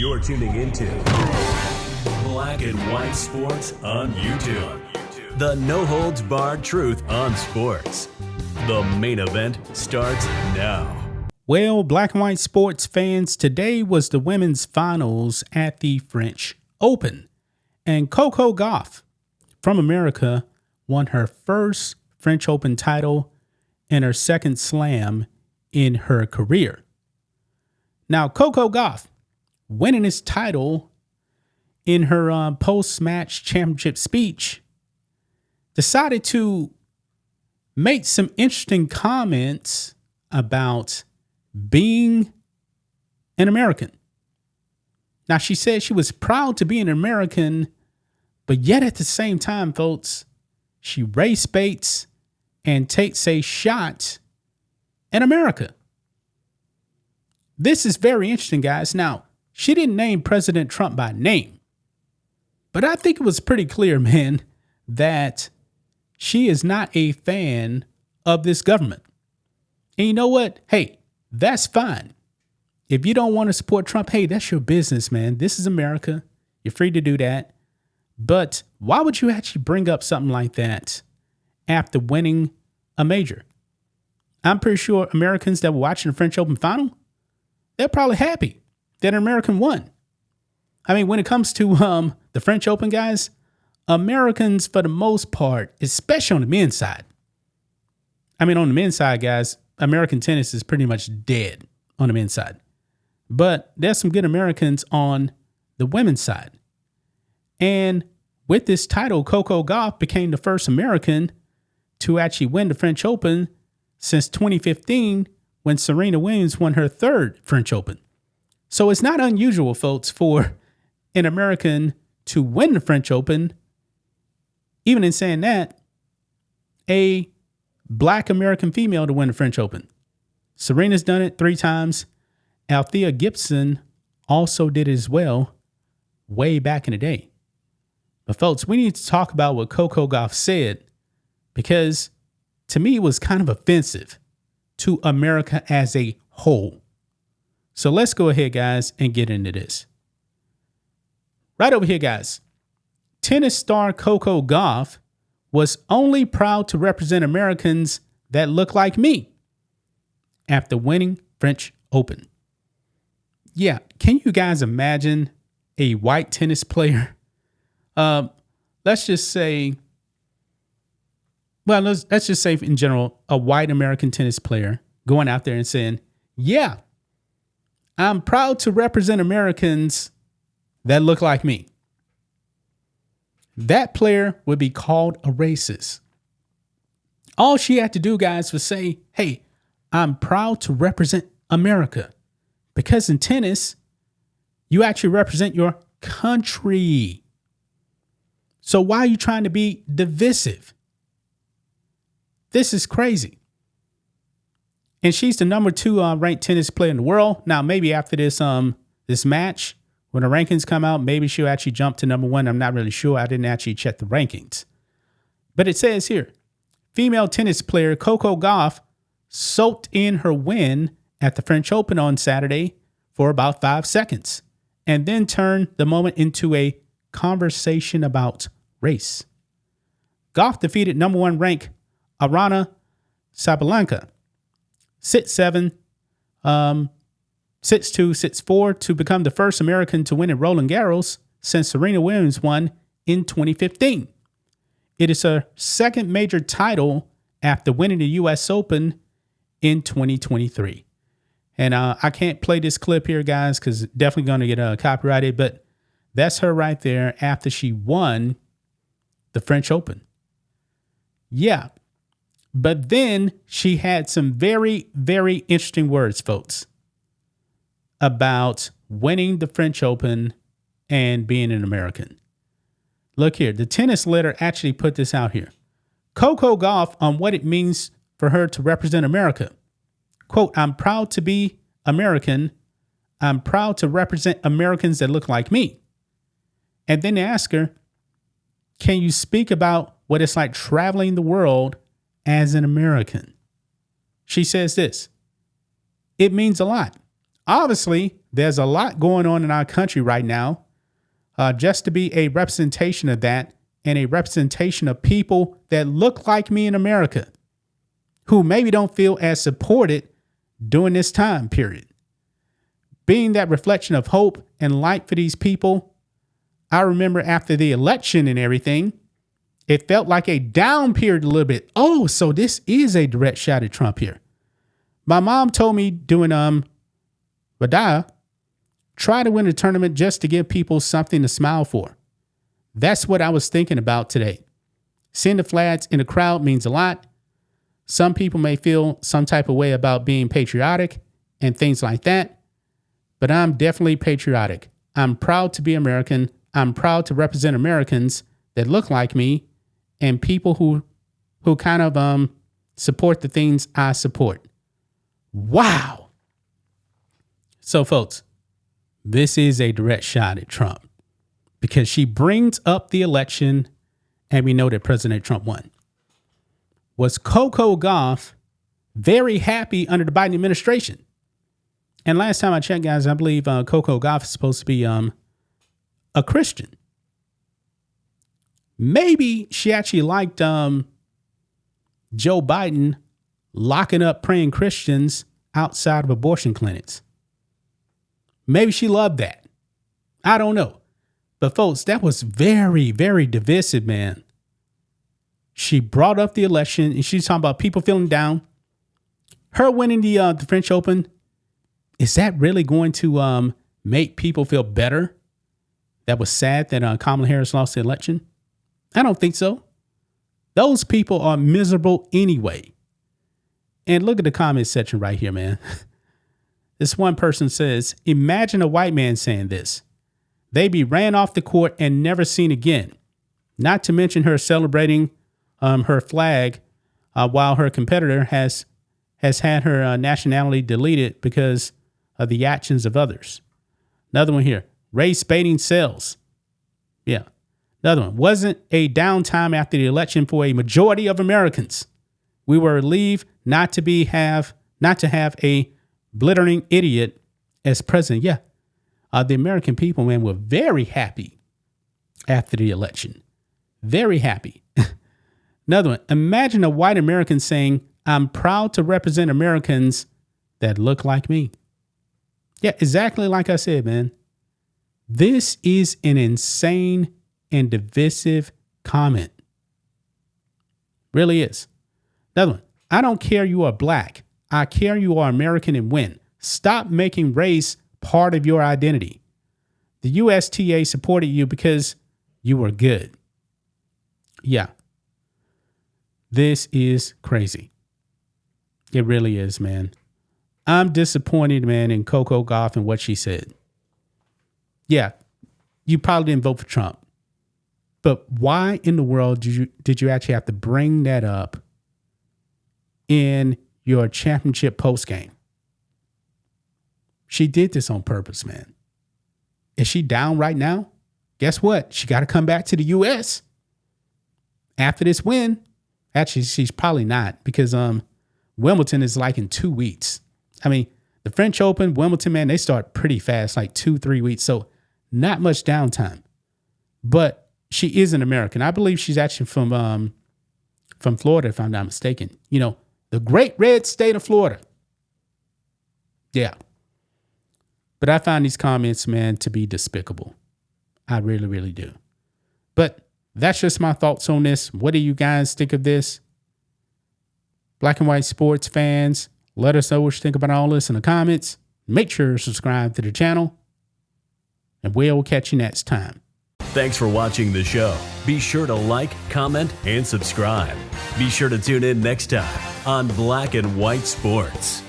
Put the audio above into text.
You're tuning into Black and White Sports on YouTube. The no-holds-barred truth on sports. The main event starts now. Well, Black and White Sports fans, today was the women's finals at the French Open. And Coco Gauff from America won her first French Open title and her second slam in her career. Now, Coco Gauff winning this title in her post-match championship speech decided to make some interesting comments about being an American. Now, she said she was proud to be an American, but yet at the same time, folks, she race baits and takes a shot at America. This is very interesting, guys. Now, she didn't name President Trump by name, but I think it was pretty clear, man, that she is not a fan of this government. And you know what? Hey, that's fine. If you don't want to support Trump, hey, that's your business, man. This is America. You're free to do that. But why would you actually bring up something like that after winning a major? I'm pretty sure Americans that were watching the French Open final, they're probably happy that an American won. I mean, when it comes to the French Open, guys, Americans, for the most part, especially on the men's side. I mean, on the men's side, guys, American tennis is pretty much dead on the men's side. But there's some good Americans on the women's side. And with this title, Coco Gauff became the first American to actually win the French Open since 2015, when Serena Williams won her third French Open. So it's not unusual, folks, for an American to win the French Open. Even in saying that, a Black American female to win the French Open. Serena's done it 3 times. Althea Gibson also did it as well way back in the day. But folks, we need to talk about what Coco Gauff said, because to me it was kind of offensive to America as a whole. So let's go ahead, guys, and get into this. Right over here, guys. Tennis star Coco Gauff was only proud to represent Americans that look like me after winning French Open. Yeah, can you guys imagine a white tennis player? Let's just say in general, a white American tennis player going out there and saying, yeah, I'm proud to represent Americans that look like me. That player would be called a racist. All she had to do, guys, was say, hey, I'm proud to represent America. Because in tennis, you actually represent your country. So why are you trying to be divisive? This is crazy. And she's the number 2 ranked tennis player in the world. Now, maybe after this match, when the rankings come out, maybe she'll actually jump to number 1. I'm not really sure. I didn't actually check the rankings. But it says here, female tennis player Coco Gauff soaked in her win at the French Open on Saturday for about 5 seconds, and then turned the moment into a conversation about race. Gauff defeated number 1 ranked Aryna Sabalenka 6-7, 6-2, 6-4 to become the first American to win at Roland Garros since Serena Williams won in 2015. It is her second major title after winning the U.S. Open in 2023. And I can't play this clip here, guys, because it's definitely going to get copyrighted. But that's her right there after she won the French Open. Yeah. But then she had some very, very interesting words, folks, about winning the French Open and being an American. Look here. The tennis letter actually put this out here. Coco Gauff on what it means for her to represent America. Quote, I'm proud to be American. I'm proud to represent Americans that look like me. And then they ask her, can you speak about what it's like traveling the world as an American? She says this, it means a lot. obviously, there's a lot going on in our country right now. Just to be a representation of that and a representation of people that look like me in America who maybe don't feel as supported during this time period. Being that reflection of hope and light for these people, I remember after the election and everything, it felt like a down period a little bit. Oh, so this is a direct shot at Trump here. My mom told me doing Vadaya, try to win a tournament just to give people something to smile for. That's what I was thinking about today. Seeing the flags in the crowd means a lot. Some people may feel some type of way about being patriotic and things like that, but I'm definitely patriotic. I'm proud to be American. I'm proud to represent Americans that look like me and people who kind of support the things I support. Wow. So, folks, this is a direct shot at Trump because she brings up the election and we know that President Trump won. Was Coco Gauff very happy under the Biden administration? And last time I checked, guys, I believe Coco Gauff is supposed to be a Christian. Maybe she actually liked Joe Biden locking up praying Christians outside of abortion clinics. Maybe she loved that. I don't know. But folks, that was very, very divisive, man. She brought up the election and she's talking about people feeling down. Her winning the French Open, is that really going to make people feel better? That was sad that Kamala Harris lost the election. I don't think so. Those people are miserable anyway. And look at the comment section right here, man. This one person says, imagine a white man saying this. They be ran off the court and never seen again. Not to mention her celebrating her flag while her competitor has had her nationality deleted because of the actions of others. Another one here. Race baiting sells. Yeah. Another one. Wasn't a downtime after the election for a majority of Americans. We were relieved not to have a blithering idiot as president. Yeah. The American people, man, were very happy after the election. Very happy. Another one. Imagine a white American saying, I'm proud to represent Americans that look like me. Yeah, exactly like I said, man. This is an insane and divisive comment. Really is. Another one. I don't care you are black. I care you are American and win. Stop making race part of your identity. The USTA supported you because you were good. Yeah. This is crazy. It really is, man. I'm disappointed, man, in Coco Gauff and what she said. Yeah, you probably didn't vote for Trump. But why in the world did you actually have to bring that up in your championship postgame? She did this on purpose, man. Is she down right now? Guess what? She got to come back to the U.S. after this win. Actually, she's probably not because Wimbledon is like in 2 weeks. I mean, the French Open, Wimbledon, man, they start pretty fast, like 2-3 weeks. So not much downtime. But she is an American. I believe she's actually from Florida, if I'm not mistaken. You know, the great red state of Florida. Yeah. But I find these comments, man, to be despicable. I really, really do. But that's just my thoughts on this. What do you guys think of this? Black and white sports fans, let us know what you think about all this in the comments. Make sure to subscribe to the channel. And we'll catch you next time. Thanks for watching the show. Be sure to like, comment, and subscribe. Be sure to tune in next time on Black and White Sports.